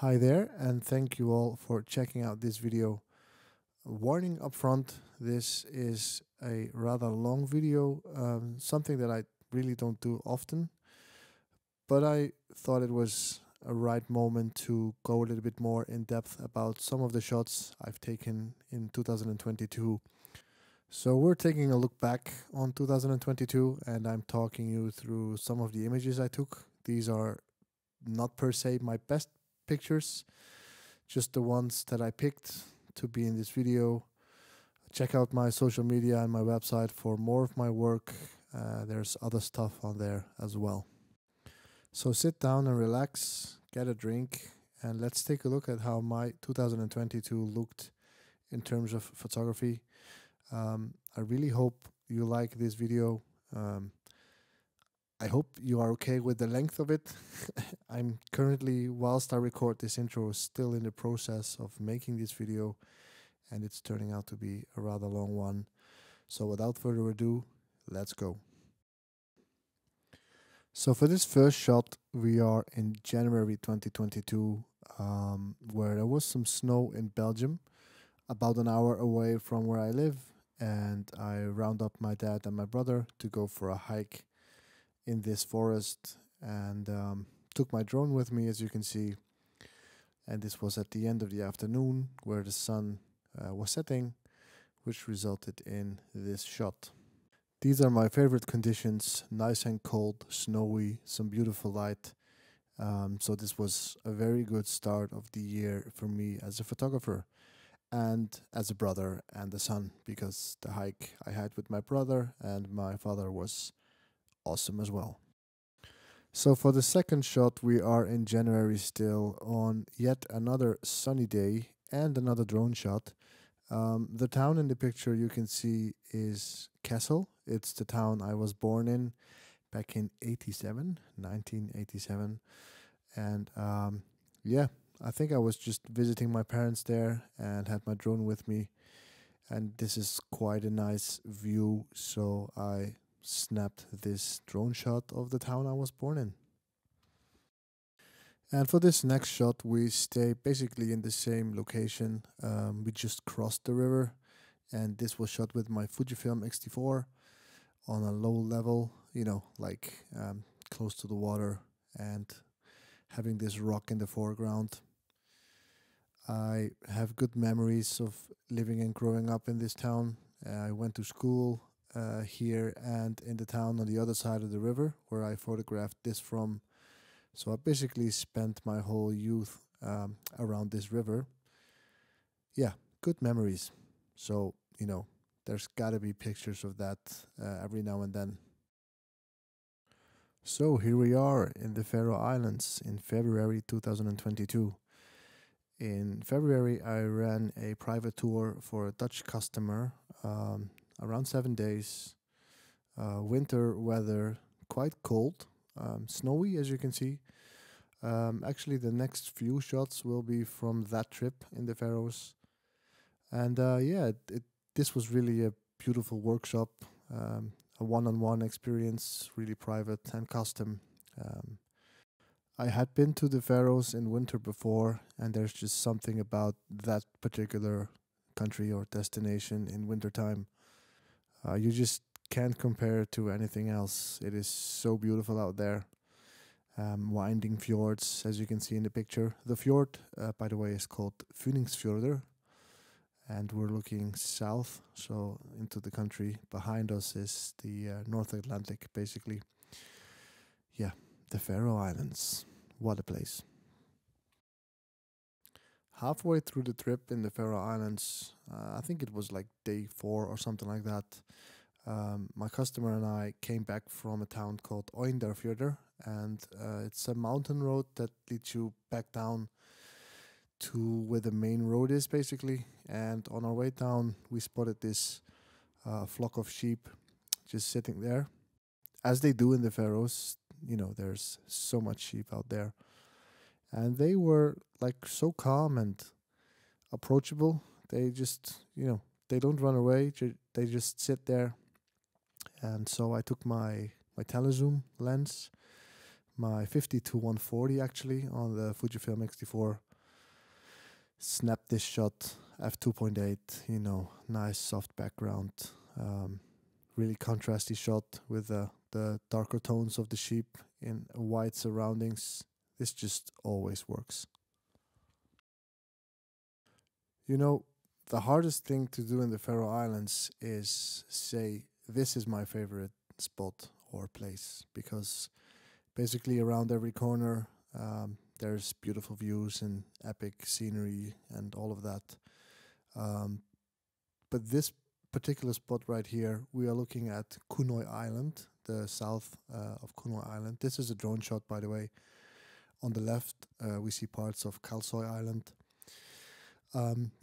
Hi there, and thank you all for checking out this video. Warning up front, this is a rather long video, something that I really don't do often, but I thought it was a right moment to go a little bit more in depth about some of the shots I've taken in 2022. So we're taking a look back on 2022, and I'm talking you through some of the images I took. These are not per se my best pictures, just the ones that I picked to be in this video. Check out my social media and my website for more of my work. There's other stuff on there as well. So sit down and relax, get a drink, and let's take a look at how my 2022 looked in terms of photography. I really hope you like this video. I hope you are okay with the length of it. I'm currently, whilst I record this intro, still in the process of making this video, and it's turning out to be a rather long one. So without further ado, let's go. So for this first shot, we are in January 2022, where there was some snow in Belgium, about an hour away from where I live, and I round up my dad and my brother to go for a hike in this forest, and took my drone with me, as you can see. And this was at the end of the afternoon where the sun was setting, which resulted in this shot. These are my favorite conditions: nice and cold, snowy, some beautiful light. So this was a very good start of the year for me as a photographer and as a brother and a son, because the hike I had with my brother and my father was awesome as well. So for the second shot, we are in January still, on yet another sunny day and another drone shot. The town in the picture you can see is Kessel. It's the town I was born in back in 1987. And yeah, I think I was just visiting my parents there and had my drone with me. And this is quite a nice view, so I snapped this drone shot of the town I was born in. And for this next shot, we stay basically in the same location. We just crossed the river, and this was shot with my Fujifilm X-T4 on a low level, like close to the water, and having this rock in the foreground. I have good memories of living and growing up in this town. I went to school here and in the town on the other side of the river where I photographed this from. So I basically spent my whole youth around this river. Yeah, good memories. So, there's gotta be pictures of that every now and then. So here we are in the Faroe Islands in February 2022. In February, I ran a private tour for a Dutch customer, around 7 days. Winter weather, quite cold, snowy, as you can see. Actually, the next few shots will be from that trip in the Faroes. And yeah, this was really a beautiful workshop, a one-on-one experience, really private and custom. I had been to the Faroes in winter before, and there's just something about that particular country or destination in wintertime. You just can't compare it to anything else. It is so beautiful out there. Winding fjords, as you can see in the picture. The fjord, by the way, is called Funingsfjordur, and we're looking south, so into the country. Behind us is the North Atlantic, basically. Yeah, the Faroe Islands. What a place. Halfway through the trip in the Faroe Islands, I think it was like day 4 or something like that, my customer and I came back from a town called Oyndarfjörður, and it's a mountain road that leads you back down to where the main road is, basically. And on our way down, we spotted this flock of sheep just sitting there, as they do in the Faroes. There's so much sheep out there, and they were like so calm and approachable. They just, they don't run away. They just sit there. And so I took my telezoom lens, my 50-140 actually on the Fujifilm X-T4. Snapped this shot f2.8, you know, nice soft background, really contrasty shot with the darker tones of the sheep in white surroundings. This just always works. You know, the hardest thing to do in the Faroe Islands is say, this is my favorite spot or place, because basically around every corner there's beautiful views and epic scenery and all of that. But this particular spot right here, we are looking at Kunoy Island, the south of Kunoy Island. This is a drone shot, by the way. On the left, we see parts of Kalsoy Island.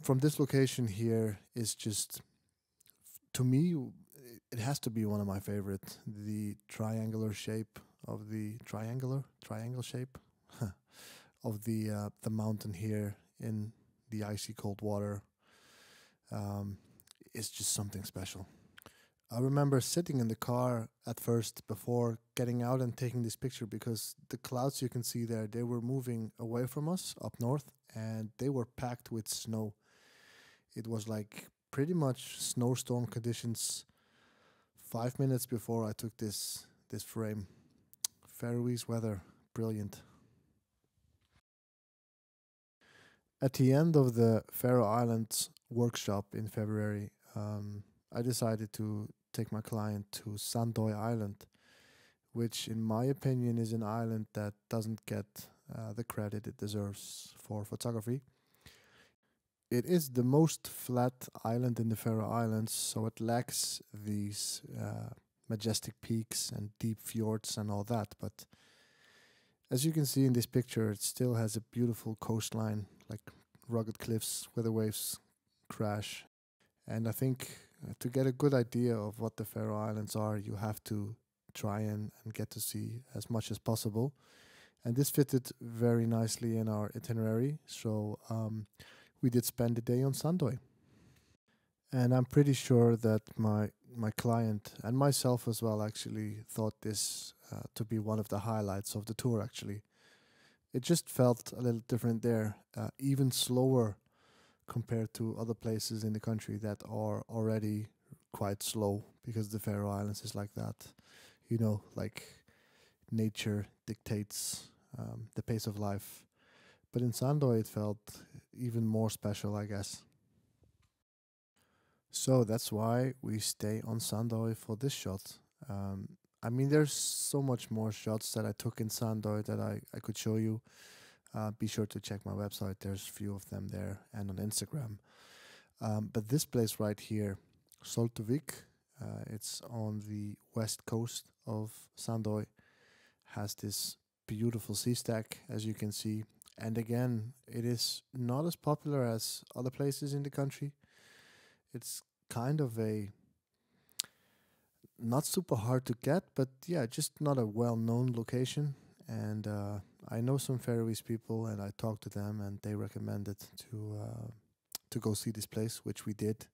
From this location here is just, to me, it has to be one of my favorite. The triangular shape of the triangle shape of the mountain here in the icy cold water is just something special. I remember sitting in the car at first before getting out and taking this picture, because the clouds you can see there, they were moving away from us up north and they were packed with snow. It was like pretty much snowstorm conditions 5 minutes before I took this frame. Faroese weather, brilliant. At the end of the Faroe Islands workshop in February, I decided to take my client to Sandoy Island, which in my opinion is an island that doesn't get the credit it deserves for photography. It is the most flat island in the Faroe Islands, so it lacks these majestic peaks and deep fjords and all that. But as you can see in this picture, it still has a beautiful coastline, like rugged cliffs where the waves crash. And I think to get a good idea of what the Faroe Islands are, you have to try and get to see as much as possible. And this fitted very nicely in our itinerary. So we did spend the day on Sandoy. And I'm pretty sure that my client and myself as well actually thought this to be one of the highlights of the tour, actually. It just felt a little different there, even slower compared to other places in the country that are already quite slow, because the Faroe Islands is like that. You know, like nature dictates the pace of life. But in Sandoy it felt even more special, I guess. So that's why we stay on Sandoy for this shot. I mean, there's so much more shots that I took in Sandoy that I could show you. Be sure to check my website. There's a few of them there and on Instagram. But this place right here, Soltuvik, it's on the west coast of Sandoy, has this beautiful sea stack, as you can see. And again, it is not as popular as other places in the country. It's kind of a not super hard to get, but yeah, just not a well-known location. And I know some Faroese people, and I talked to them, and they recommended to go see this place, which we did.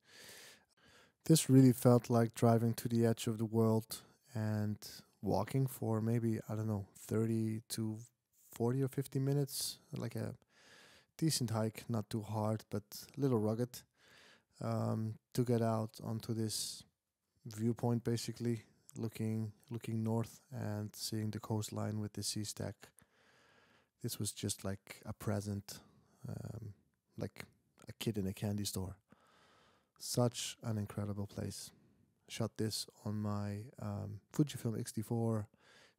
This really felt like driving to the edge of the world and walking for maybe, I don't know, 30 to 40 or 50 minutes, like a decent hike, not too hard, but a little rugged, to get out onto this viewpoint, basically looking north and seeing the coastline with the sea stack. This was just like a present, like a kid in a candy store. Such an incredible place. Shot this on my Fujifilm X-T4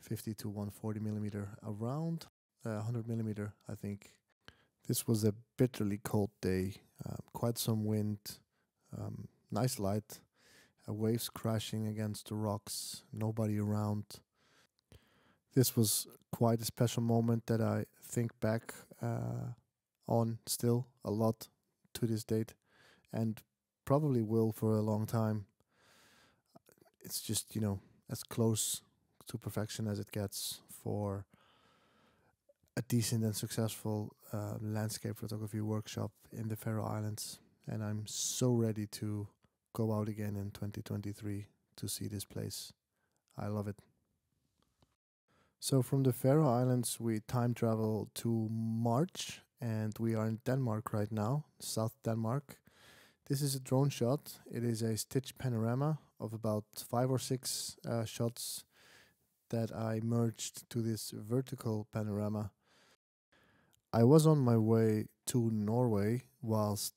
50-140 millimeter, around 100 millimeter, I think. This was a bitterly cold day, quite some wind, nice light, waves crashing against the rocks, nobody around. This was quite a special moment that I think back on still a lot to this date, and probably will for a long time. It's just, you know, as close to perfection as it gets for a decent and successful landscape photography workshop in the Faroe Islands. And I'm so ready to go out again in 2023 to see this place. I love it. So from the Faroe Islands, we time travel to March, and we are in Denmark right now, South Denmark. This is a drone shot. It is a stitch panorama of about 5 or 6 shots that I merged to this vertical panorama. I was on my way to Norway whilst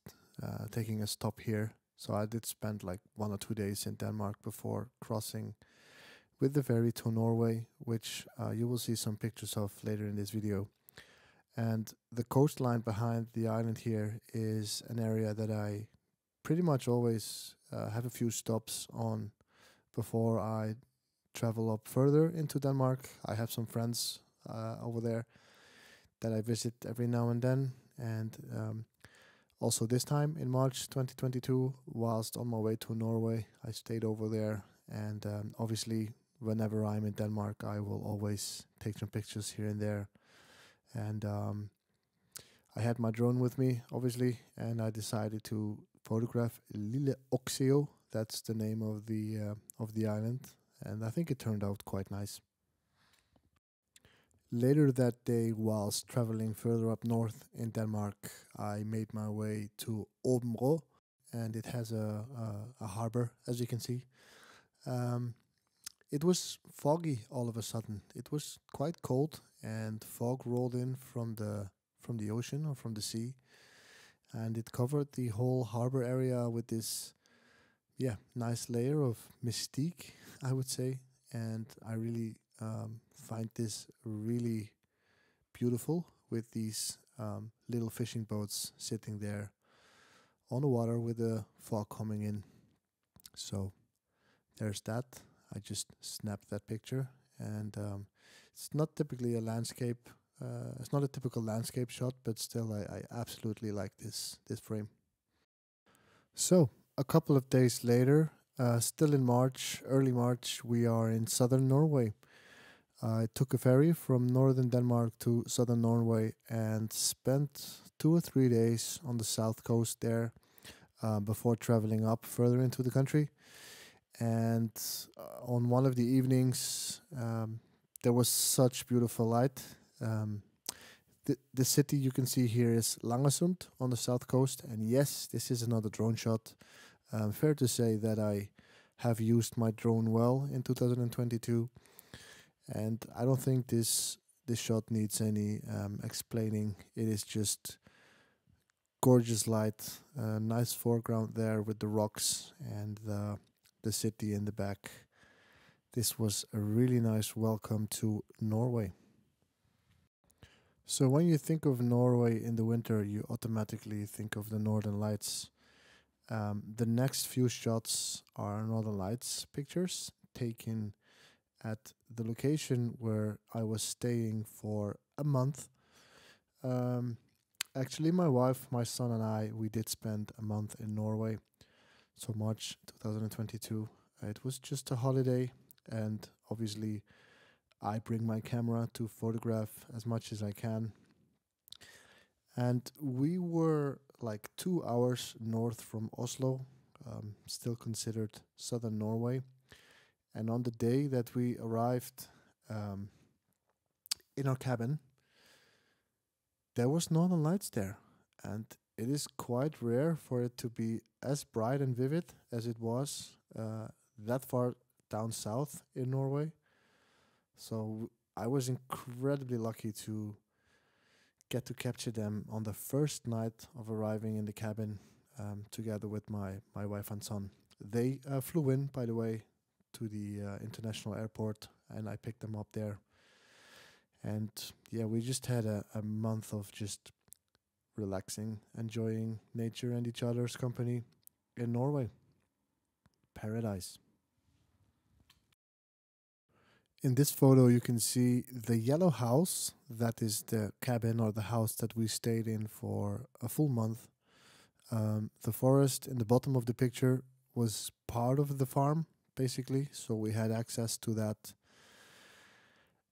taking a stop here. So I did spend like 1 or 2 days in Denmark before crossing with the ferry to Norway, which you will see some pictures of later in this video. And the coastline behind the island here is an area that I pretty much always have a few stops on before I travel up further into Denmark. I have some friends over there that I visit every now and then. And also this time in March 2022, whilst on my way to Norway, I stayed over there. And obviously, whenever I'm in Denmark, I will always take some pictures here and there. And I had my drone with me, obviously, and I decided to photograph Lille Oxeo. That's the name of the island, and I think it turned out quite nice. Later that day, whilst traveling further up north in Denmark, I made my way to Åbenrå, and it has a harbor, as you can see. It was foggy all of a sudden. It was quite cold, and fog rolled in from the ocean or from the sea, and it covered the whole harbor area with this, nice layer of mystique, I would say. And I really find this really beautiful with these little fishing boats sitting there on the water with the fog coming in. So there's that. I just snapped that picture, and it's not typically a landscape. It's not a typical landscape shot, but still, I absolutely like this frame. So a couple of days later, still in March, early March, we are in southern Norway. I took a ferry from northern Denmark to southern Norway and spent 2 or 3 days on the south coast there before traveling up further into the country. And on one of the evenings, there was such beautiful light. The city you can see here is Langesund on the south coast. And yes, this is another drone shot. Fair to say that I have used my drone well in 2022. And I don't think this shot needs any explaining. It is just gorgeous light, nice foreground there with the rocks and the city in the back. This was a really nice welcome to Norway. So when you think of Norway in the winter, you automatically think of the Northern Lights. The next few shots are Northern Lights pictures taken at the location where I was staying for a month. Actually, my wife, my son, and we did spend a month in Norway. So March 2022. It was just a holiday, and obviously I bring my camera to photograph as much as I can. And we were like 2 hours north from Oslo, still considered southern Norway. And on the day that we arrived in our cabin, there was Northern Lights there. And it is quite rare for it to be as bright and vivid as it was that far down south in Norway. So I was incredibly lucky to get to capture them on the first night of arriving in the cabin together with my wife and son. They flew in, by the way, to the international airport, and I picked them up there. And yeah, we just had a month of just relaxing, enjoying nature and each other's company in Norway. Paradise. In this photo, you can see the yellow house. That is the cabin or the house that we stayed in for a full month. The forest in the bottom of the picture was part of the farm, basically, so we had access to that.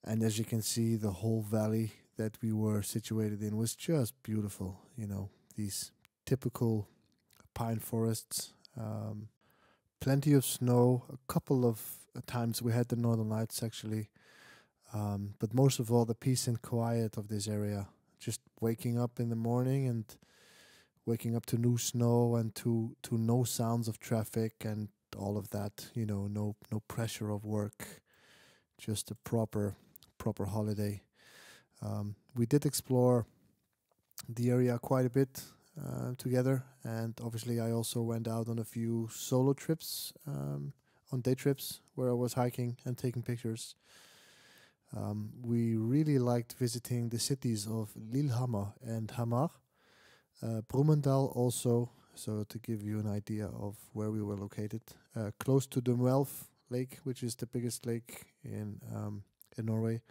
And as you can see, the whole valley that we were situated in was just beautiful. You know, these typical pine forests, plenty of snow. A couple of times we had the Northern Lights, actually. But most of all, the peace and quiet of this area. Just waking up in the morning and waking up to new snow and to no sounds of traffic and all of that. You know, no pressure of work. Just a proper holiday. We did explore the area quite a bit together, and obviously I also went out on a few solo trips, on day trips where I was hiking and taking pictures. We really liked visiting the cities of Lillehammer and Hamar, Bloemendaal also. So to give you an idea of where we were located, close to the Muelv Lake, which is the biggest lake in Norway.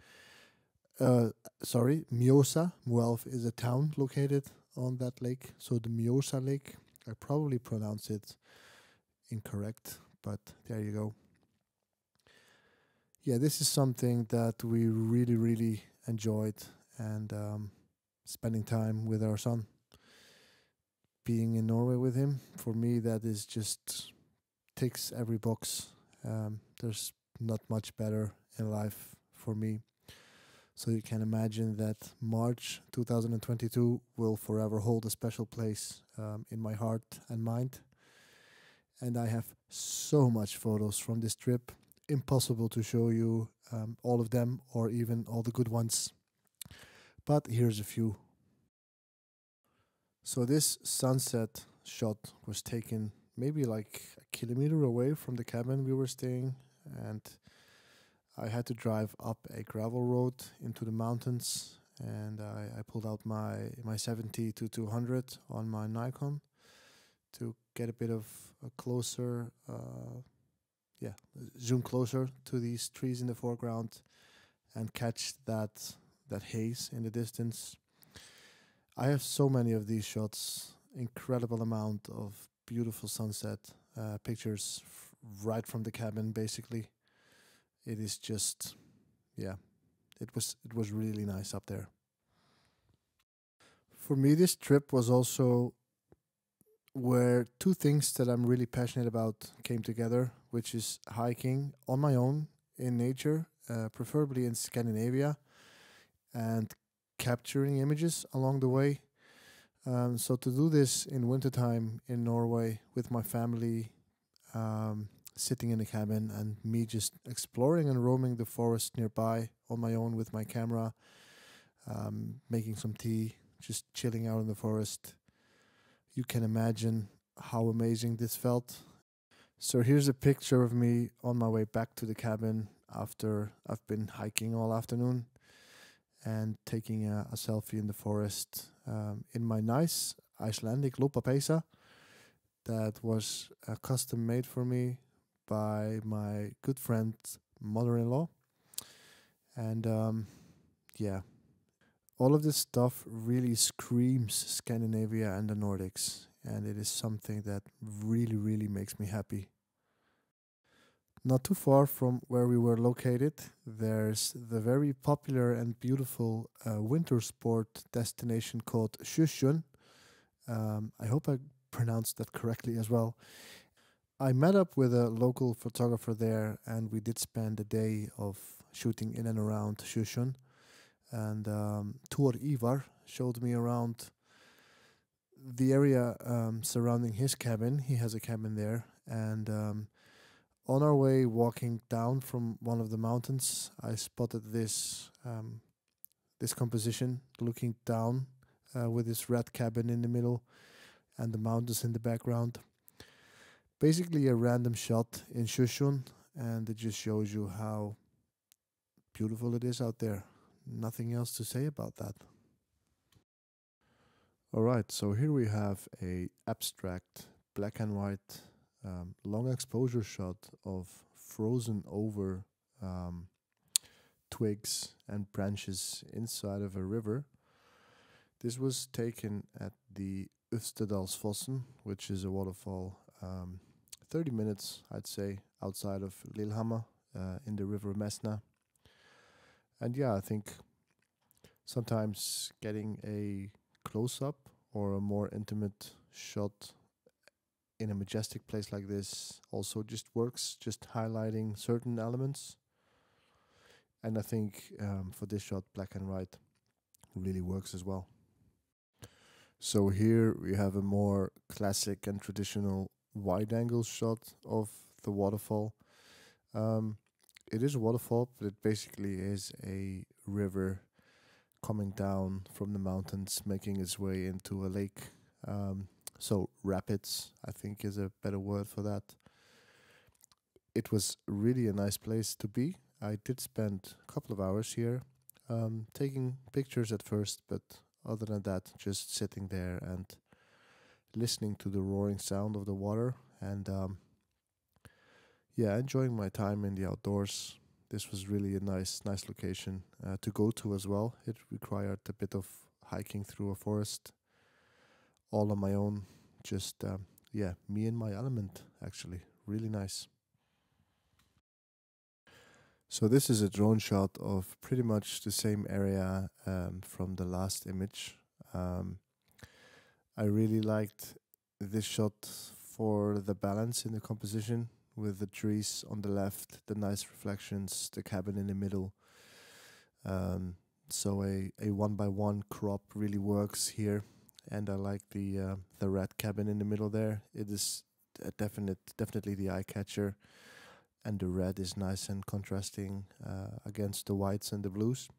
Uh, sorry, Mjosa. Muelv is a town located on that lake. So the Mjosa Lake. I probably pronounced it incorrect, but there you go. Yeah, this is something that we really enjoyed, and spending time with our son, being in Norway with him. For me, that is just ticks every box. There's not much better in life for me. So you can imagine that March 2022 will forever hold a special place in my heart and mind. And I have so much photos from this trip. Impossible to show you all of them or even all the good ones. But here's a few. So this sunset shot was taken maybe like a kilometer away from the cabin we were staying, and I had to drive up a gravel road into the mountains, and I pulled out my 70 to 200 on my Nikon to get a bit of a closer, zoom closer to these trees in the foreground and catch that haze in the distance. I have so many of these shots, incredible amount of beautiful sunset pictures right from the cabin. Basically, it is just, yeah, it was really nice up there. For me, this trip was also where two things that I'm really passionate about came together, which is hiking on my own in nature, preferably in Scandinavia, and capturing images along the way. So to do this in wintertime in Norway with my family, sitting in a cabin and me just exploring and roaming the forest nearby on my own with my camera, making some tea, just chilling out in the forest. You can imagine how amazing this felt. So here's a picture of me on my way back to the cabin after I've been hiking all afternoon and taking a selfie in the forest in my nice Icelandic lopapeysa that was custom made for me by my good friend mother-in-law. And yeah, all of this stuff really screams Scandinavia and the Nordics, and it is something that really makes me happy. Not too far from where we were located, there's the very popular and beautiful winter sport destination called Sjusjön. I hope I pronounced that correctly as well. I met up with a local photographer there, and we did spend a day of shooting in and around Sjusjön. And Tor Ivar showed me around the area surrounding his cabin. He has a cabin there, and on our way walking down from one of the mountains, I spotted this composition looking down with this red cabin in the middle and the mountains in the background. Basically a random shot in Sjusjön, and it just shows you how beautiful it is out there. Nothing else to say about that. All right, so here we have a abstract black and white long exposure shot of frozen over twigs and branches inside of a river. This was taken at the Østerdalsfossen, which is a waterfall 30 minutes, I'd say, outside of Lillehammer in the river Mesna. And yeah, I think sometimes getting a close-up or a more intimate shot in a majestic place like this also just works, just highlighting certain elements. And I think for this shot, black and white really works as well. So here we have a more classic and traditional wide angle shot of the waterfall. Um, it is a waterfall, but it basically is a river coming down from the mountains, making its way into a lake. So rapids, I think, is a better word for that. It was really a nice place to be. I did spend a couple of hours here, taking pictures at first, but other than that, just sitting there and listening to the roaring sound of the water and yeah, enjoying my time in the outdoors. This was really a nice location to go to as well. It required a bit of hiking through a forest, all on my own. Just yeah, me and my element. Actually, really nice. So this is a drone shot of pretty much the same area from the last image. Um, I really liked this shot for the balance in the composition with the trees on the left, the nice reflections, the cabin in the middle. So a one by one crop really works here, and I like the red cabin in the middle there. It is a definitely the eye catcher, and the red is nice and contrasting against the whites and the blues.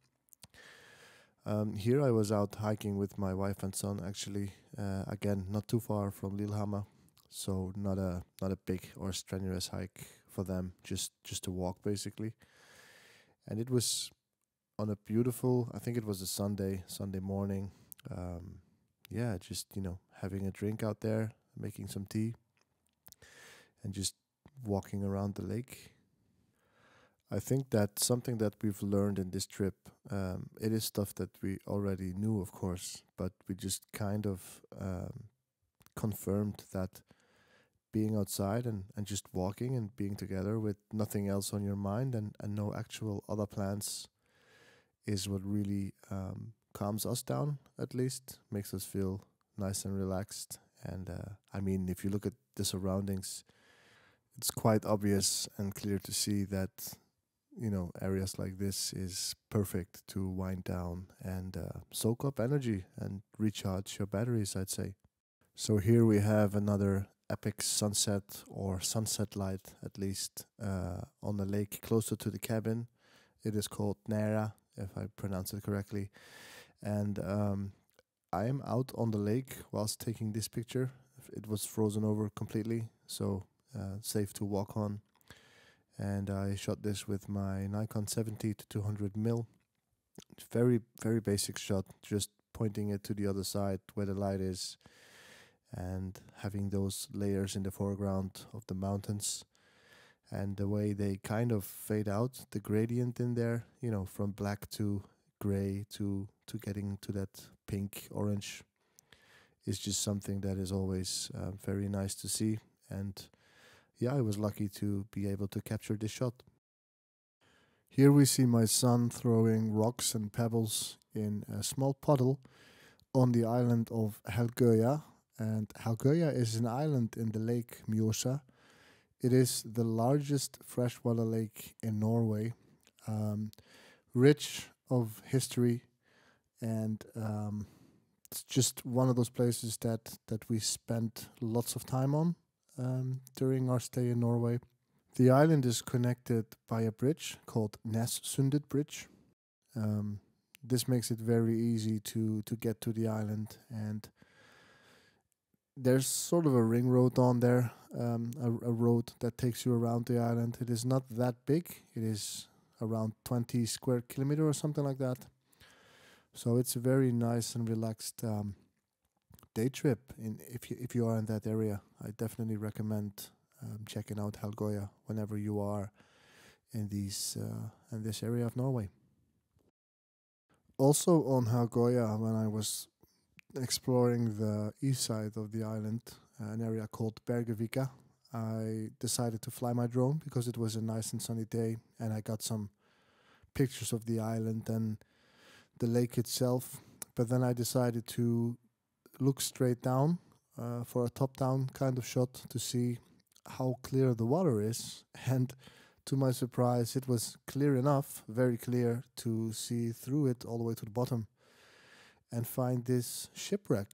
Here I was out hiking with my wife and son. Actually, again, not too far from Lillehammer, so not a big or strenuous hike for them. Just a walk basically, and it was on a beautiful. I think it was a Sunday morning. Yeah, just having a drink out there, making some tea, and just walking around the lake. I think that's something that we've learned in this trip. It is stuff that we already knew, of course, but we just kind of confirmed that being outside and just walking and being together with nothing else on your mind and no actual other plans is what really calms us down, at least, makes us feel nice and relaxed. And I mean, if you look at the surroundings, it's quite obvious and clear to see that areas like this is perfect to wind down and soak up energy and recharge your batteries, I'd say. So here we have another epic sunset or sunset light, at least, on the lake closer to the cabin. It is called Nera, if I pronounce it correctly. And I am out on the lake whilst taking this picture. It was frozen over completely, so safe to walk on. And I shot this with my Nikon 70 to 200 mm. Very, very basic shot, just pointing it to the other side where the light is and having those layers in the foreground of the mountains and the way they kind of fade out, the gradient in there, from black to gray to getting to that pink orange is just something that is always very nice to see. And yeah, I was lucky to be able to capture this shot. Here we see my son throwing rocks and pebbles in a small puddle on the island of Helgøya. And Helgøya is an island in the lake Mjøsa. It is the largest freshwater lake in Norway, rich of history, and it's just one of those places that we spent lots of time on during our stay in Norway. The island is connected by a bridge called Nessundet Bridge. This makes it very easy to get to the island, and there's sort of a ring road on there, a road that takes you around the island. It is not that big. It is around 20 square kilometer or something like that. So it's a very nice and relaxed day trip. If you are in that area, I definitely recommend checking out Helgøya whenever you are in this area of Norway. Also on Helgøya, when I was exploring the east side of the island, an area called Bergevika, I decided to fly my drone because it was a nice and sunny day, and I got some pictures of the island and the lake itself. But then I decided to look straight down for a top-down kind of shot to see how clear the water is. And to my surprise, it was clear enough, very clear, to see through it all the way to the bottom and find this shipwreck.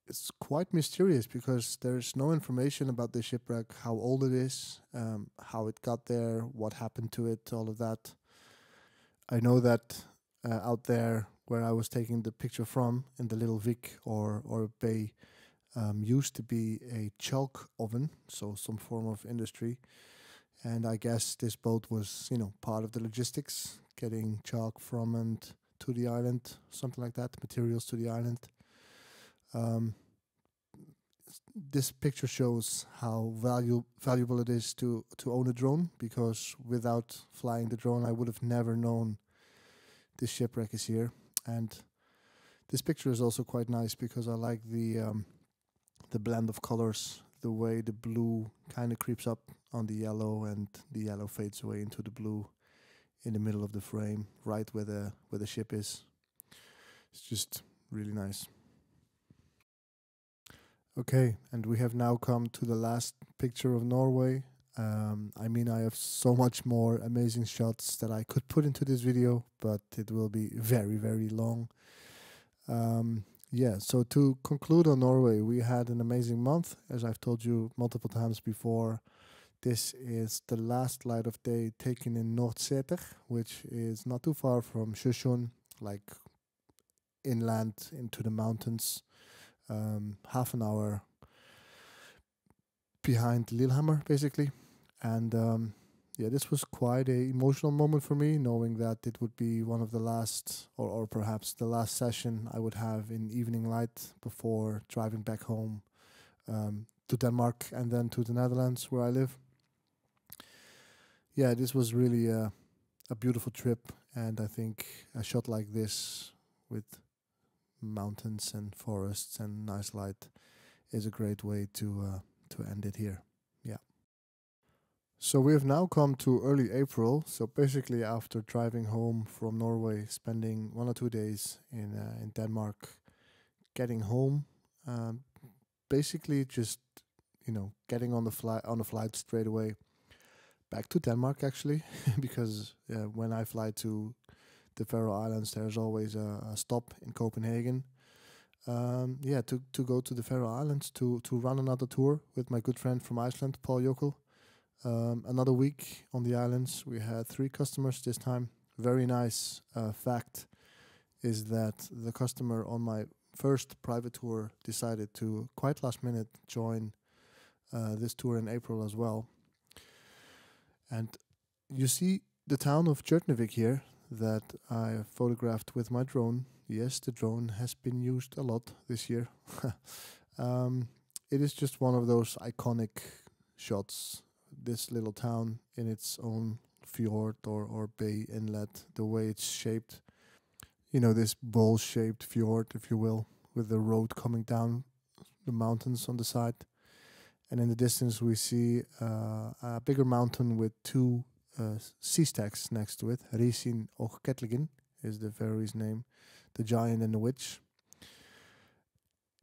It's quite mysterious because there's no information about the shipwreck, how old it is, how it got there, what happened to it, all of that. I know that out there where I was taking the picture from, in the little Vik or bay, used to be a chalk oven, so some form of industry. And I guess this boat was, part of the logistics, getting chalk from and to the island, something like that, materials to the island. This picture shows how valuable it is to own a drone, because without flying the drone, I would have never known this shipwreck is here. And this picture is also quite nice because I like the blend of colors, the way the blue kind of creeps up on the yellow and the yellow fades away into the blue in the middle of the frame, right where the ship is. It's just really nice. Okay, and we have now come to the last picture of Norway. I have so much more amazing shots that I could put into this video, but it will be very, very long. So to conclude on Norway, we had an amazing month, as I've told you multiple times before. This is the last light of day taken in Nordseter, which is not too far from Sjøsund, like inland into the mountains. Half an hour behind Lillehammer, basically. And this was quite an emotional moment for me, knowing that it would be one of the last, or perhaps the last session I would have in evening light before driving back home to Denmark and then to the Netherlands where I live. Yeah, this was really a beautiful trip, and I think a shot like this with mountains and forests and nice light is a great way to end it here. Yeah. So we have now come to early April. So basically, after driving home from Norway, spending 1 or 2 days in Denmark, getting home, basically just getting on the flight straight away back to Denmark, actually, because when I fly to the Faroe Islands, there's always a stop in Copenhagen. To go to the Faroe Islands to run another tour with my good friend from Iceland, Paul Jokel. Another week on the islands. We had 3 customers this time. Very nice fact is that the customer on my first private tour decided to, quite last minute, join this tour in April as well. And you see the town of Tjørnevik here that I photographed with my drone. Yes, the drone has been used a lot this year. It is just one of those iconic shots. This little town in its own fjord or bay inlet, the way it's shaped. This bowl-shaped fjord, if you will, with the road coming down the mountains on the side. And in the distance we see a bigger mountain with 2 sea stacks next to it. Risin og Kettlingen is the Faroese name, the giant and the witch.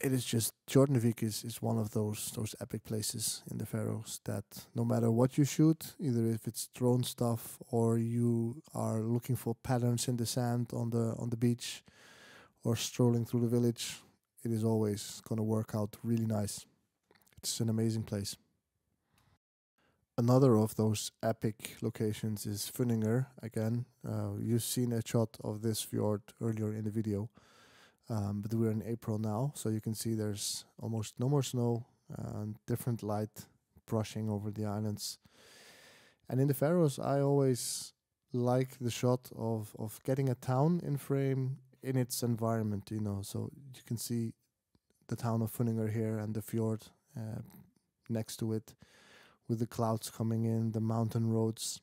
It is just, Tjørnevik is one of those epic places in the Faroes that no matter what you shoot, either if it's drone stuff or you are looking for patterns in the sand on the beach or strolling through the village, it is always going to work out really nice. It's an amazing place. Another of those epic locations is Funninger again. You've seen a shot of this fjord earlier in the video. But we're in April now, so you can see there's almost no more snow and different light brushing over the islands. And in the Faroes, I always like the shot of getting a town in frame in its environment, So you can see the town of Funninger here and the fjord next to it with the clouds coming in, the mountain roads.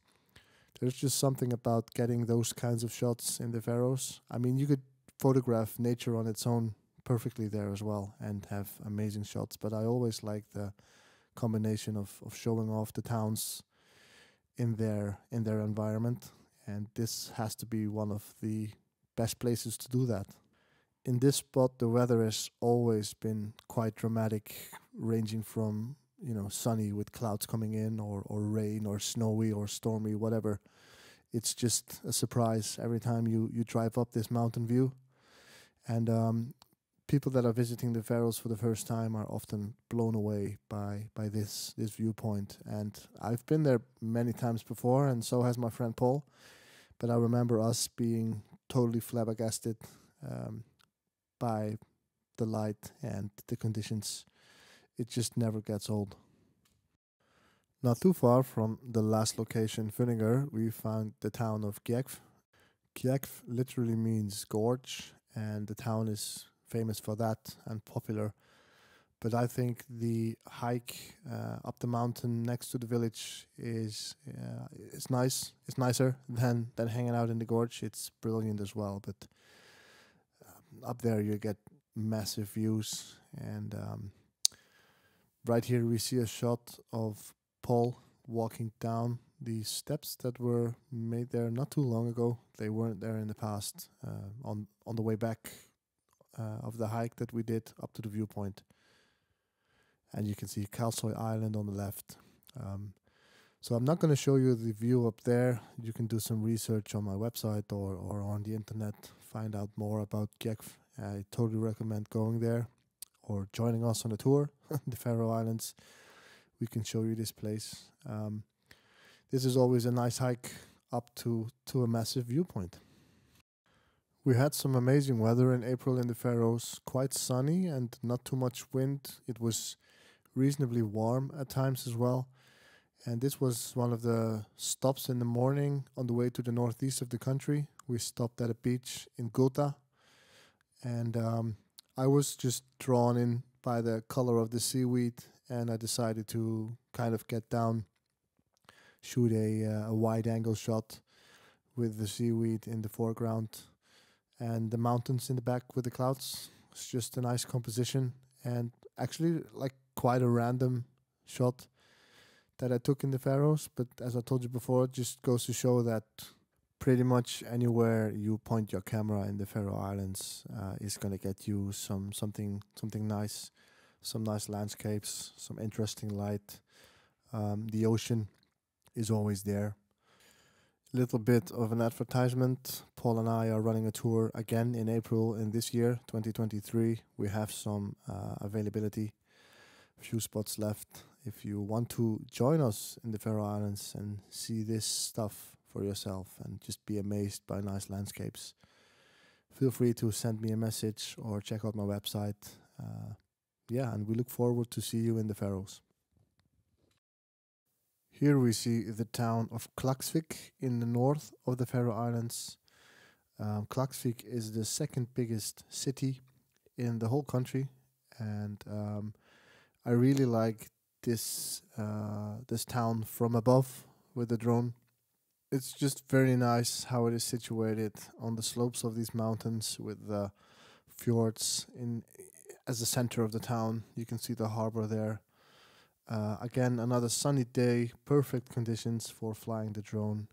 There's just something about getting those kinds of shots in the Faroes. You could photograph nature on its own perfectly there as well and have amazing shots, but I always like the combination of showing off the towns in their environment, and this has to be one of the best places to do that. In this spot the weather has always been quite dramatic, ranging from sunny with clouds coming in, or rain, or snowy, or stormy, whatever. It's just a surprise every time you drive up this mountain view. And people that are visiting the Faroes for the first time are often blown away by this viewpoint. And I've been there many times before, and so has my friend Paul. But I remember us being totally flabbergasted by the light and the conditions. It just never gets old. Not too far from the last location, Funninger, we found the town of Kjekv. Kjekv literally means gorge, and the town is famous for that and popular. But I think the hike up the mountain next to the village is nice. It's nicer than hanging out in the gorge. It's brilliant as well. But up there you get massive views, and right here we see a shot of Paul walking down these steps that were made there not too long ago. They weren't there in the past. On the way back of the hike that we did up to the viewpoint, and you can see Kalsoy Island on the left. So I'm not going to show you the view up there. You can do some research on my website or on the internet, find out more about Kjekv. I totally recommend going there or joining us on a tour, the Faroe Islands. We can show you this place. This is always a nice hike up to a massive viewpoint. We had some amazing weather in April in the Faroes, quite sunny and not too much wind. It was reasonably warm at times as well. And this was one of the stops in the morning on the way to the northeast of the country. We stopped at a beach in Gotha, and I was just drawn in by the color of the seaweed, and I decided to kind of get down, shoot a wide angle shot with the seaweed in the foreground and the mountains in the back with the clouds. It's just a nice composition, and actually like quite a random shot that I took in the Faroes. But as I told you before, it just goes to show that pretty much anywhere you point your camera in the Faroe Islands is going to get you something nice, some nice landscapes, some interesting light. The ocean is always there. Little bit of an advertisement. Paul and I are running a tour again in April in this year, 2023. We have some availability, a few spots left. If you want to join us in the Faroe Islands and see this stuff for yourself and just be amazed by nice landscapes, feel free to send me a message or check out my website. And we look forward to see you in the Faroes. Here we see the town of Klaksvík in the north of the Faroe Islands. Klaksvík is the second biggest city in the whole country, and I really like this town from above with the drone. It's just very nice how it is situated on the slopes of these mountains with the fjords as the center of the town. You can see the harbor there. Again, another sunny day, perfect conditions for flying the drone.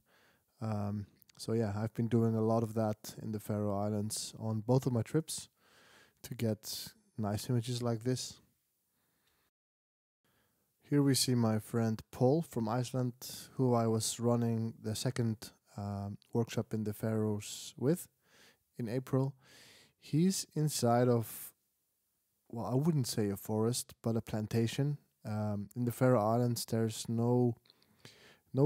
I've been doing a lot of that in the Faroe Islands on both of my trips to get nice images like this. Here we see my friend Paul from Iceland, who I was running the second workshop in the Faroes with in April. He's inside of, well, I wouldn't say a forest, but a plantation. In the Faroe Islands, there's no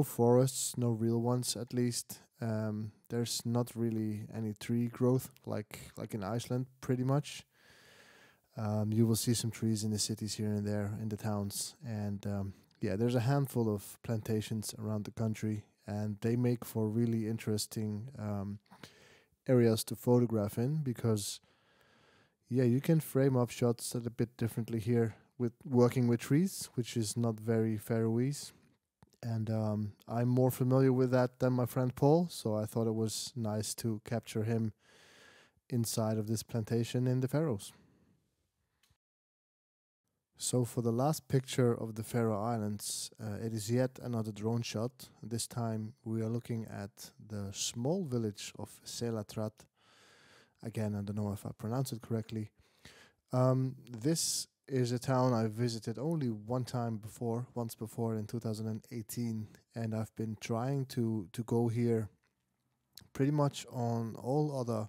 forests, no real ones at least. There's not really any tree growth like in Iceland, pretty much. You will see some trees in the cities here and there, in the towns. And there's a handful of plantations around the country, and they make for really interesting areas to photograph in because, you can frame up shots a bit differently here with working with trees, which is not very Faroese. And I'm more familiar with that than my friend Paul, so I thought it was nice to capture him inside of this plantation in the Faroes. So for the last picture of the Faroe Islands, it is yet another drone shot. This time we are looking at the small village of Selatrat. Again, I don't know if I pronounce it correctly. This is a town I visited only once before in 2018, and I've been trying to go here pretty much on all other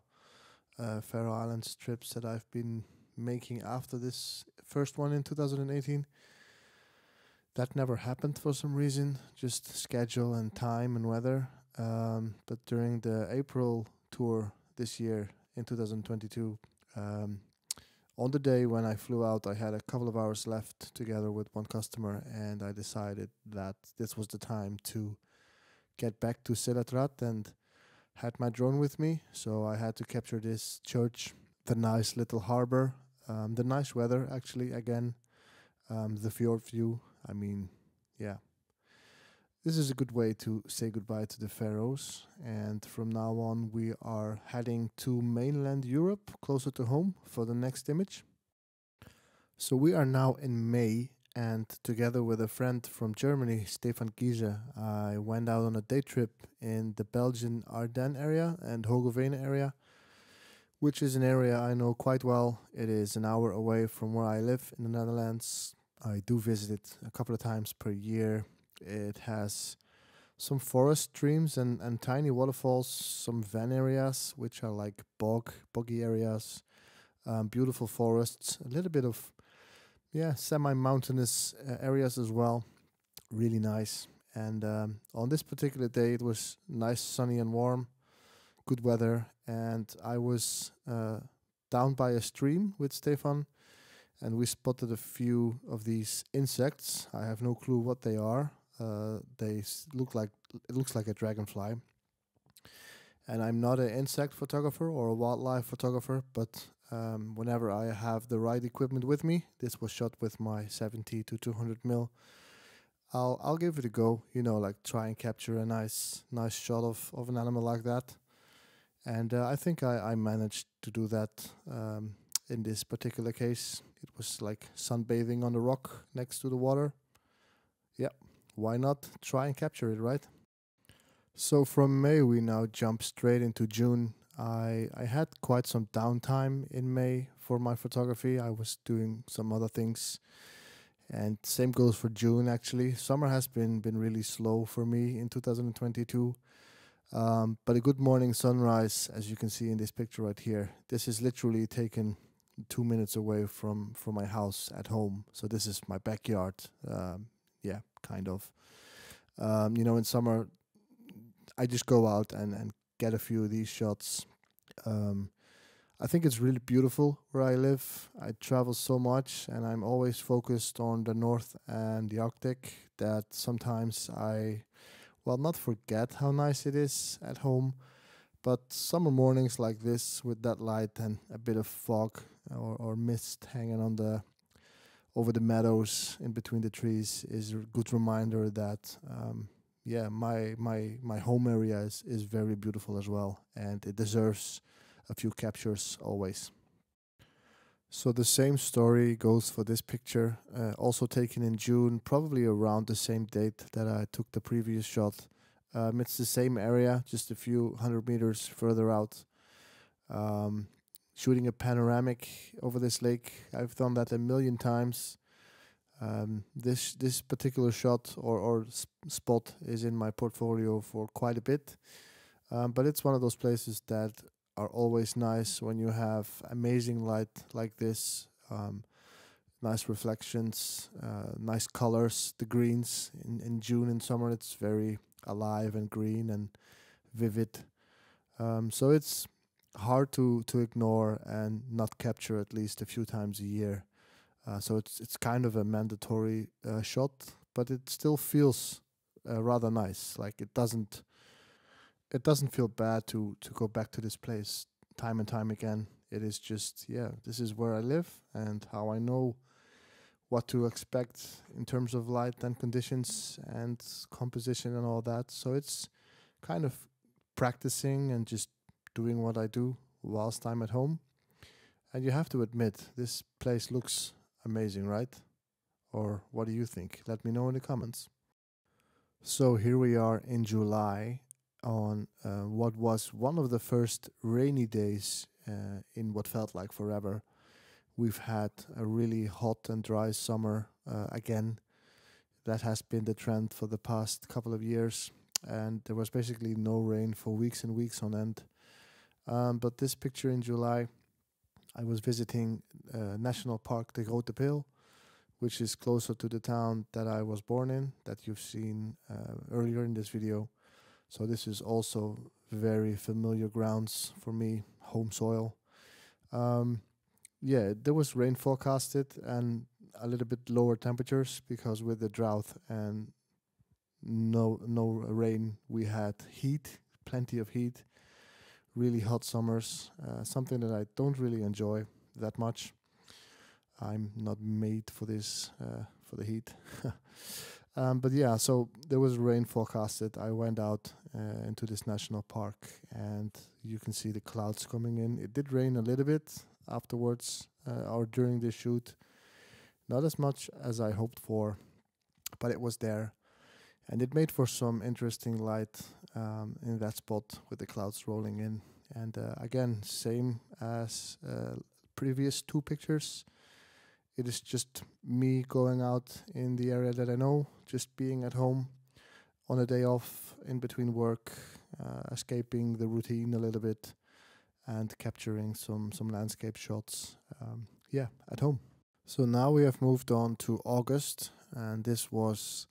Faroe Islands trips that I've been making after this first one in 2018. That never happened for some reason, just schedule and time and weather. But during the April tour this year in 2022, on the day when I flew out, I had a couple of hours left together with one customer, and I decided that this was the time to get back to Selatrat and had my drone with me. So I had to capture this church, the nice little harbor, the nice weather, actually, again, the fjord view. I mean, yeah. This is a good way to say goodbye to the Faroes, and from now on we are heading to mainland Europe, closer to home, for the next image. So we are now in May, and together with a friend from Germany, Stefan Giese, I went out on a day trip in the Belgian Ardennes area and Hogeveen area, which is an area I know quite well. It is an hour away from where I live in the Netherlands. I do visit it a couple of times per year. It has some forest streams and tiny waterfalls, some van areas, which are like boggy areas, beautiful forests, a little bit of, semi-mountainous areas as well. Really nice. And on this particular day, it was nice, sunny and warm, good weather. And I was down by a stream with Stefan, and we spotted a few of these insects. I have no clue what they are. It looks like a dragonfly. And I'm not an insect photographer or a wildlife photographer, but whenever I have the right equipment with me, this was shot with my 70 to 200 mil. I'll give it a go. Like try and capture a nice shot of an animal like that. And I think I managed to do that in this particular case. It was like sunbathing on the rock next to the water. Yeah, why not try and capture it, right? So from May, we now jump straight into June. I had quite some downtime in May for my photography. I was doing some other things, and same goes for June, actually. Summer has been really slow for me in 2022. But a good morning sunrise, as you can see in this picture right here. This is literally taken 2 minutes away from my house at home. So this is my backyard. Kind of. In summer, I just go out and get a few of these shots. I think it's really beautiful where I live. I travel so much, and I'm always focused on the north and the Arctic that sometimes I not forget how nice it is at home, but summer mornings like this with that light and a bit of fog or mist hanging over the meadows in between the trees is a good reminder that my home area is very beautiful as well, and it deserves a few captures always. So the same story goes for this picture, also taken in June, probably around the same date that I took the previous shot. It's the same area, just a few 100 meters further out. Shooting a panoramic over this lake. I've done that a million times. This particular shot or spot is in my portfolio for quite a bit, but it's one of those places that are always nice when you have amazing light like this, nice reflections, nice colors, the greens. In June and summer, it's very alive and green and vivid. So it's hard to ignore and not capture at least a few times a year. So it's kind of a mandatory shot, but it still feels rather nice. Like it doesn't feel bad to go back to this place time and time again. It is just, this is where I live and how I know what to expect in terms of light and conditions and composition and all that. So it's kind of practicing and just doing what I do whilst I'm at home. And you have to admit, this place looks amazing, right? Or what do you think? Let me know in the comments. So here we are in July on what was one of the first rainy days in what felt like forever. we've had a really hot and dry summer again. That has been the trend for the past couple of years, and there was basically no rain for weeks and weeks on end. But this picture in July, I was visiting National Park de Grote Peel, which is closer to the town that I was born in, that you've seen earlier in this video. So this is also very familiar grounds for me, home soil. Yeah, there was rain forecasted and a little bit lower temperatures, because with the drought and no rain, we had heat, plenty of heat, really hot summers, something that I don't really enjoy that much. I'm not made for this, for the heat. But yeah, so there was rain forecasted. I went out into this national park, and you can see the clouds coming in. It did rain a little bit afterwards or during the shoot. Not as much as I hoped for, but it was there. And it made for some interesting light in that spot with the clouds rolling in. And again, same as previous two pictures. It is just me going out in the area that I know, just being at home on a day off in between work, escaping the routine a little bit and capturing some landscape shots, at home. So now we have moved on to August, and this was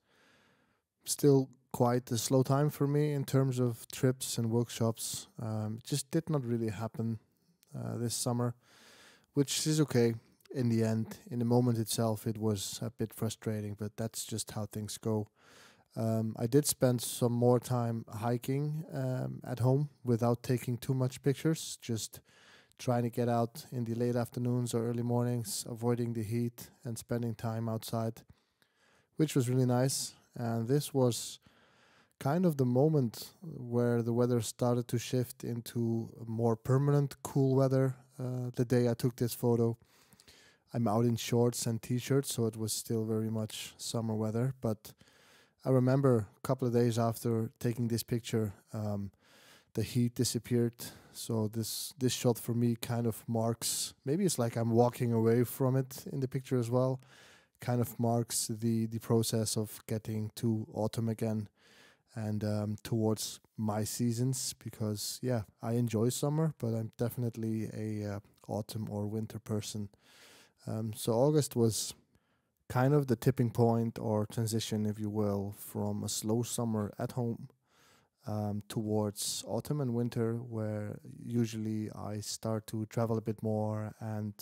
still quite a slow time for me in terms of trips and workshops. It just did not really happen this summer, which is okay. In the end, in the moment itself, it was a bit frustrating, but that's just how things go. I did spend some more time hiking at home without taking too much pictures, just trying to get out in the late afternoons or early mornings, avoiding the heat and spending time outside, which was really nice. And this was kind of the moment where the weather started to shift into more permanent cool weather. The day I took this photo, I'm out in shorts and t-shirts, so it was still very much summer weather. But I remember a couple of days after taking this picture, the heat disappeared. So this shot for me kind of marks, maybe it's like I'm walking away from it in the picture as well, kind of marks the process of getting to autumn again and towards my seasons, because yeah, I enjoy summer, but I'm definitely a autumn or winter person. So August was kind of the tipping point or transition, if you will, from a slow summer at home towards autumn and winter, where usually I start to travel a bit more and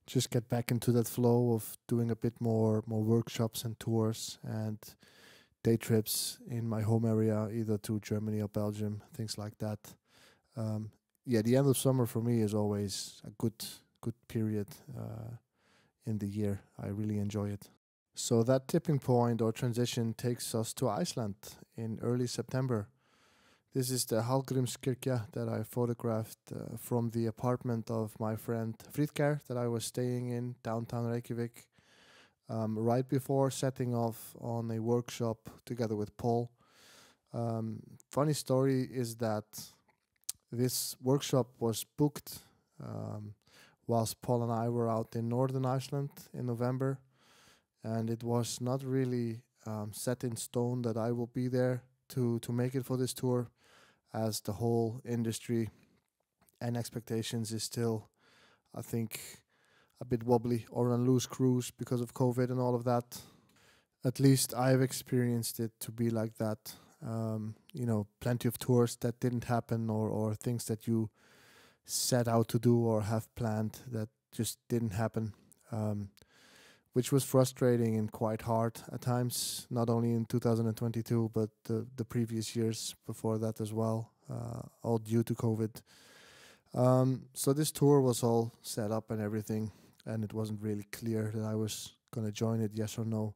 just get back into that flow of doing a bit more workshops and tours and day trips in my home area, either to Germany or Belgium, things like that. The end of summer for me is always a good period in the year. I really enjoy it. So that tipping point or transition takes us to Iceland in early September. This is the Hallgrímskirkja that I photographed from the apartment of my friend Fridkær that I was staying in downtown Reykjavik right before setting off on a workshop together with Paul. Funny story is that this workshop was booked whilst Paul and I were out in northern Iceland in November, and it was not really set in stone that I will be there to make it for this tour, as the whole industry and expectations is still, I think, a bit wobbly or on loose screws because of COVID and all of that. At least I've experienced it to be like that. Plenty of tours that didn't happen, or things that you set out to do or have planned that just didn't happen, which was frustrating and quite hard at times, not only in 2022, but the previous years before that as well, all due to COVID. So this tour was all set up and everything, and it wasn't really clear that I was going to join it, yes or no.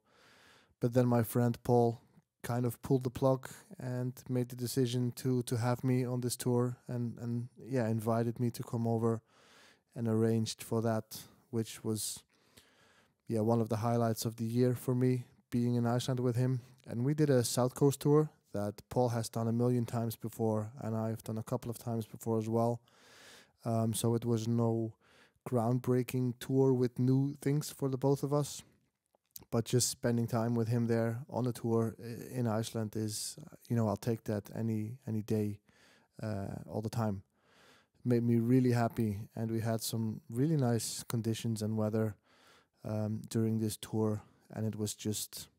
But then my friend Paul kind of pulled the plug and made the decision to have me on this tour, and invited me to come over and arranged for that, which was one of the highlights of the year for me, being in Iceland with him. And we did a South Coast tour that Paul has done a million times before, and I've done a couple of times before as well. So it was no groundbreaking tour with new things for the both of us. But just spending time with him there on the tour in Iceland is, I'll take that any day, all the time. Made me really happy, and we had some really nice conditions and weather during this tour, and it was just,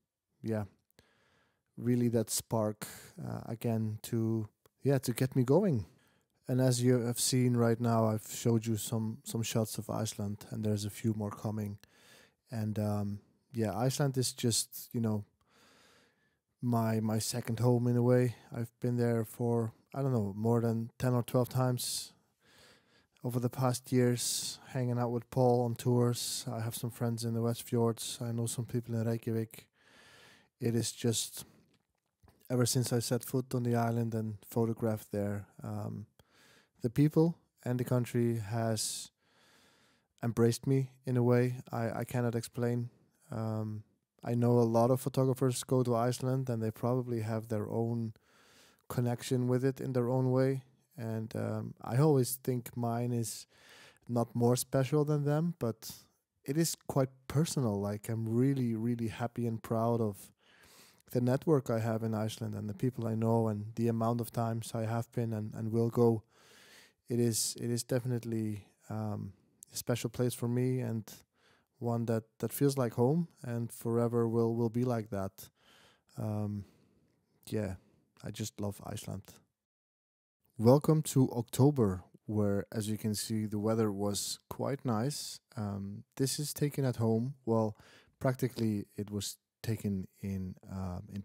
yeah, really that spark again to get me going. And as you have seen right now, I've showed you some shots of Iceland, and there's a few more coming. And Iceland is just my second home in a way. I've been there for, I don't know, more than 10 or 12 times over the past years, hanging out with Paul on tours. I have some friends in the West Fjords. I know some people in Reykjavik. It is just, ever since I set foot on the island and photographed there, the people and the country has embraced me in a way I cannot explain. I know a lot of photographers go to Iceland and they probably have their own connection with it in their own way. And I always think mine is not more special than them, but it is quite personal. Like, I'm really, really happy and proud of the network I have in Iceland and the people I know and the amount of times I have been and will go. It is definitely a special place for me, and one that feels like home and forever will be like that. Yeah, I just love Iceland. Welcome to October, where, as you can see, the weather was quite nice. This is taken at home. Well, practically it was taken in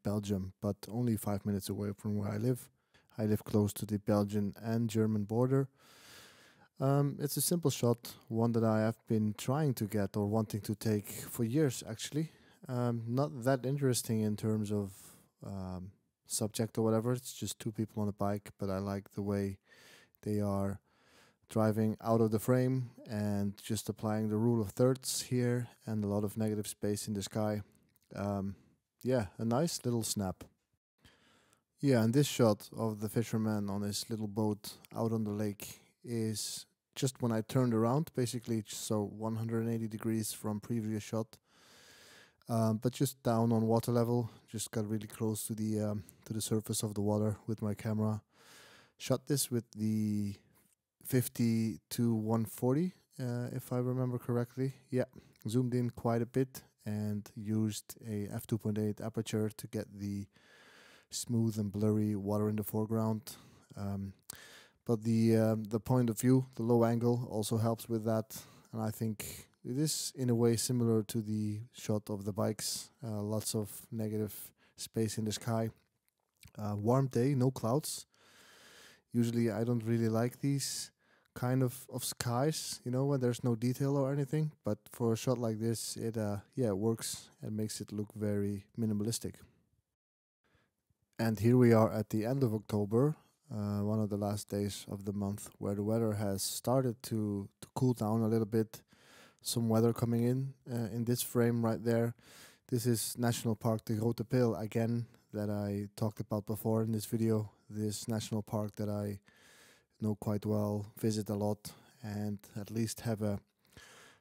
Belgium, but only 5 minutes away from where I live. I live close to the Belgian and German border. It's a simple shot, one that I have been trying to get or wanting to take for years, actually. Not that interesting in terms of subject or whatever. It's just two people on a bike, but I like the way they are driving out of the frame and just applying the rule of thirds here and a lot of negative space in the sky. A nice little snap. Yeah, and this shot of the fisherman on his little boat out on the lake is just when I turned around, basically, so 180 degrees from previous shot. But just down on water level, just got really close to the surface of the water with my camera. Shot this with the 50 to 140, if I remember correctly. Yeah, zoomed in quite a bit and used a f2.8 aperture to get the smooth and blurry water in the foreground. But the point of view, the low angle, also helps with that. And I think it is in a way similar to the shot of the bikes. Lots of negative space in the sky. Warm day, no clouds. Usually I don't really like these kind of skies, when there's no detail or anything. But for a shot like this, it works and makes it look very minimalistic. And here we are at the end of October, one of the last days of the month, where the weather has started to cool down a little bit. Some weather coming in this frame right there. This is National Park de Grote Peel again, that I talked about before in this video. This national park that I know quite well, visit a lot, and at least have a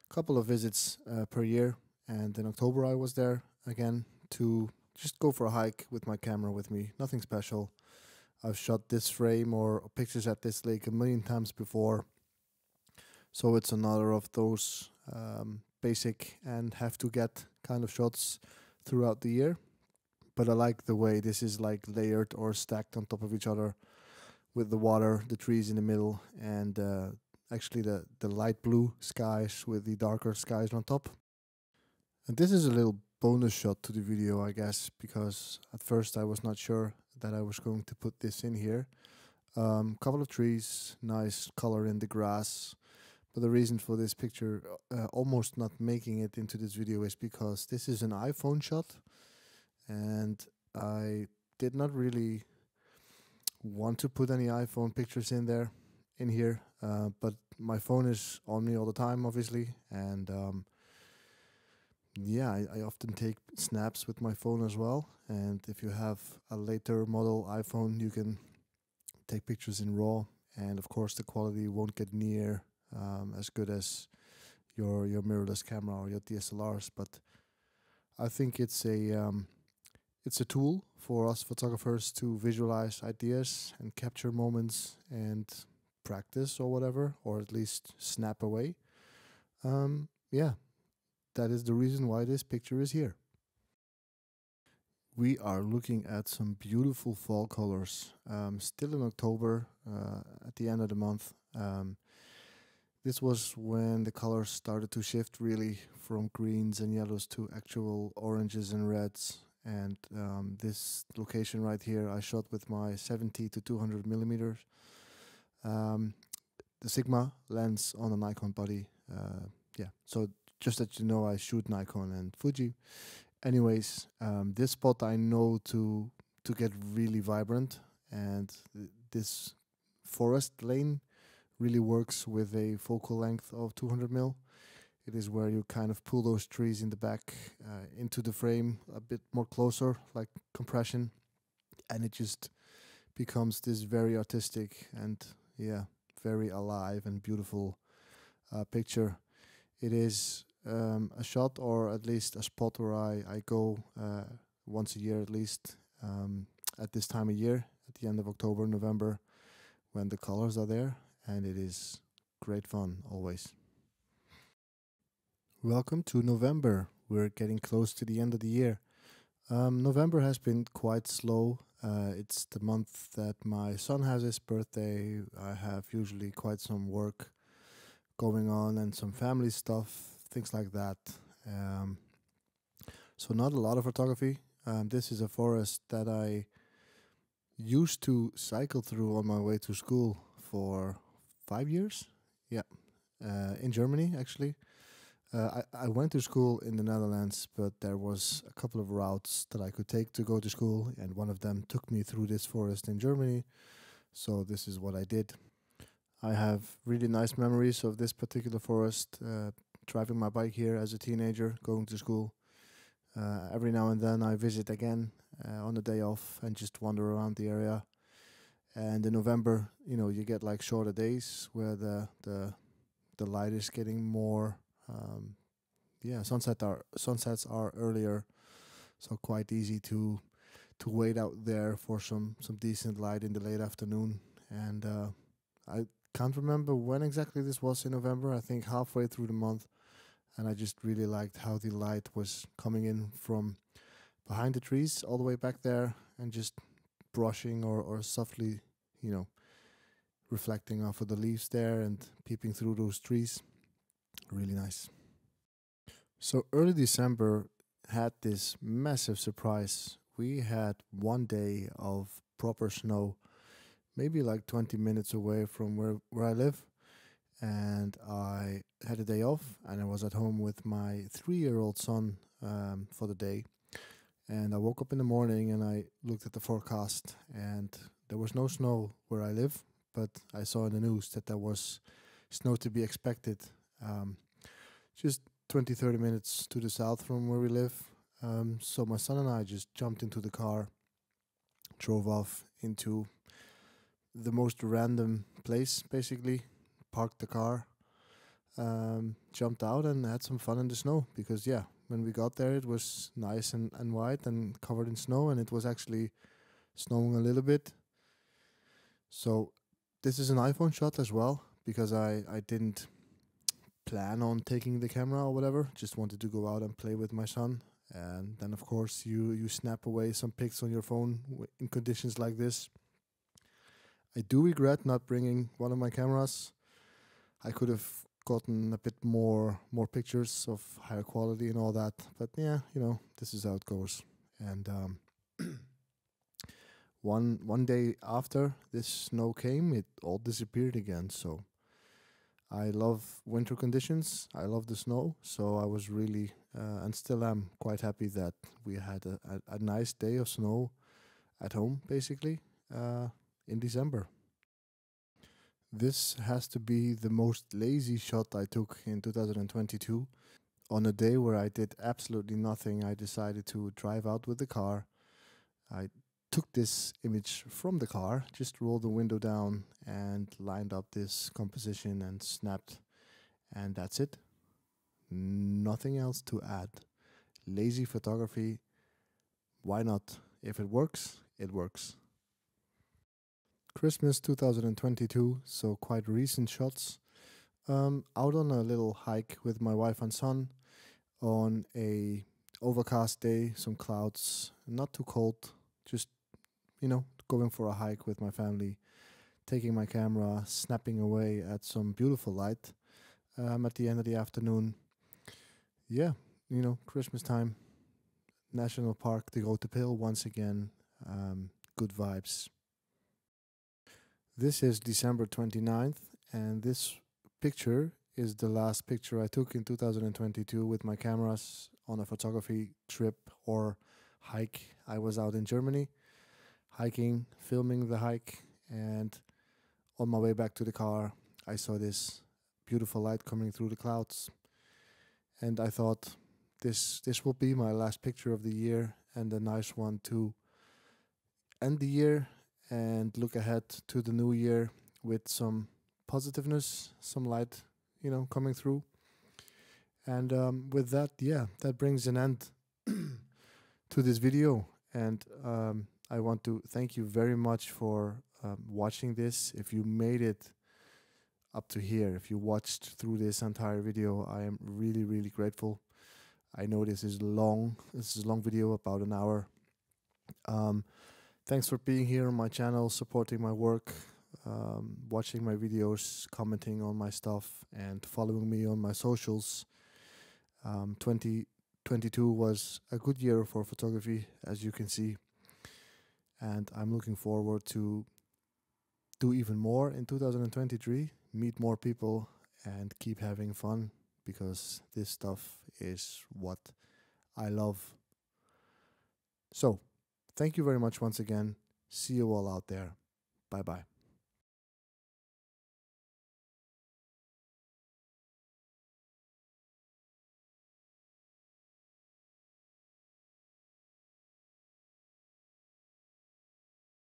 couple of visits per year. And in October I was there again to just go for a hike with my camera with me. Nothing special. I've shot this frame or pictures at this lake a million times before. So it's another of those basic and have to get kind of shots throughout the year. But I like the way this is like layered or stacked on top of each other, with the water, the trees in the middle, and actually the light blue skies with the darker skies on top. And this is a little bonus shot to the video, I guess, because at first I was not sure that I was going to put this in here. Couple of trees, nice color in the grass. But the reason for this picture almost not making it into this video is because this is an iPhone shot, and I did not really want to put any iPhone pictures in here, but my phone is on me all the time, obviously, and I often take snaps with my phone as well. And if you have a later model iPhone, you can take pictures in RAW, and of course the quality won't get near as good as your mirrorless camera or your DSLRs, but I think it's a tool for us photographers to visualize ideas and capture moments and practice or whatever, or at least snap away. Yeah, that is the reason why this picture is here. We are looking at some beautiful fall colors. Still in October, at the end of the month. This was when the colors started to shift really from greens and yellows to actual oranges and reds. And this location right here, I shot with my 70 to 200 millimeters. The Sigma lens on a Nikon body. Yeah, so just that you know, I shoot Nikon and Fuji. Anyways, this spot I know to get really vibrant, and this forest lane really works with a focal length of 200 mil. It is where you kind of pull those trees in the back into the frame a bit more closer, like compression, and it just becomes this very artistic and yeah, very alive and beautiful picture. It is a shot, or at least a spot where I go once a year at least, at this time of year, at the end of October, November, when the colors are there, and it is great fun always. Welcome to November. We're getting close to the end of the year. November has been quite slow. It's the month that my son has his birthday. I have usually quite some work going on and some family stuff, things like that. Um, so not a lot of photography. This is a forest that I used to cycle through on my way to school for 5 years. Yeah, in Germany actually. I went to school in the Netherlands, but there was a couple of routes that I could take to go to school, and one of them took me through this forest in Germany. So this is what I did. I have really nice memories of this particular forest, driving my bike here as a teenager, going to school. Every now and then I visit again on the day off and just wander around the area. And in November, you get like shorter days where the light is getting more. Sunsets are earlier, so quite easy to wait out there for some decent light in the late afternoon. And I can't remember when exactly this was in November. I think halfway through the month, and I just really liked how the light was coming in from behind the trees all the way back there, and just brushing or softly, reflecting off of the leaves there and peeping through those trees. Really nice. So early December had this massive surprise. We had one day of proper snow, maybe like 20 minutes away from where I live. And I had a day off, and I was at home with my 3-year-old son for the day. And I woke up in the morning and I looked at the forecast, and there was no snow where I live, but I saw in the news that there was snow to be expected. Just 20, 30 minutes to the south from where we live. So my son and I just jumped into the car, drove off into the most random place, basically, parked the car, jumped out and had some fun in the snow. Because, yeah, when we got there, it was nice and white and covered in snow, and it was actually snowing a little bit. So this is an iPhone shot as well, because I didn't plan on taking the camera or whatever, just wanted to go out and play with my son. And then of course you snap away some pics on your phone in conditions like this. I do regret not bringing one of my cameras. I could have gotten a bit more pictures of higher quality and all that, but yeah, this is how it goes. And one day after this snow came, it all disappeared again. So I love winter conditions. I love the snow. So I was really, and still am, quite happy that we had a nice day of snow at home, basically, in December. This has to be the most lazy shot I took in 2022. On a day where I did absolutely nothing, I decided to drive out with the car. I took this image from the car, just rolled the window down and lined up this composition and snapped, and that's it. Nothing else to add. Lazy photography, why not? If it works, it works. Christmas 2022, so quite recent shots. Out on a little hike with my wife and son on a overcast day, some clouds, not too cold, just, going for a hike with my family, taking my camera, snapping away at some beautiful light at the end of the afternoon. Yeah, Christmas time, National Park, the Grote Pil once again, good vibes. This is December 29th, and this picture is the last picture I took in 2022 with my cameras on a photography trip or hike. I was out in Germany, hiking, filming the hike, and on my way back to the car, I saw this beautiful light coming through the clouds, and I thought this will be my last picture of the year and a nice one to end the year and look ahead to the new year with some positiveness, some light, coming through. And with that, that brings an end to this video. And I want to thank you very much for watching this. If you made it up to here, if you watched through this entire video, I am really, really grateful. I know this is long. This is a long video, about an hour. Thanks for being here on my channel, supporting my work, watching my videos, commenting on my stuff, and following me on my socials. 2022 was a good year for photography, as you can see, and I'm looking forward to do even more in 2023, meet more people, and keep having fun, because this stuff is what I love. So, thank you very much once again. See you all out there. Bye bye.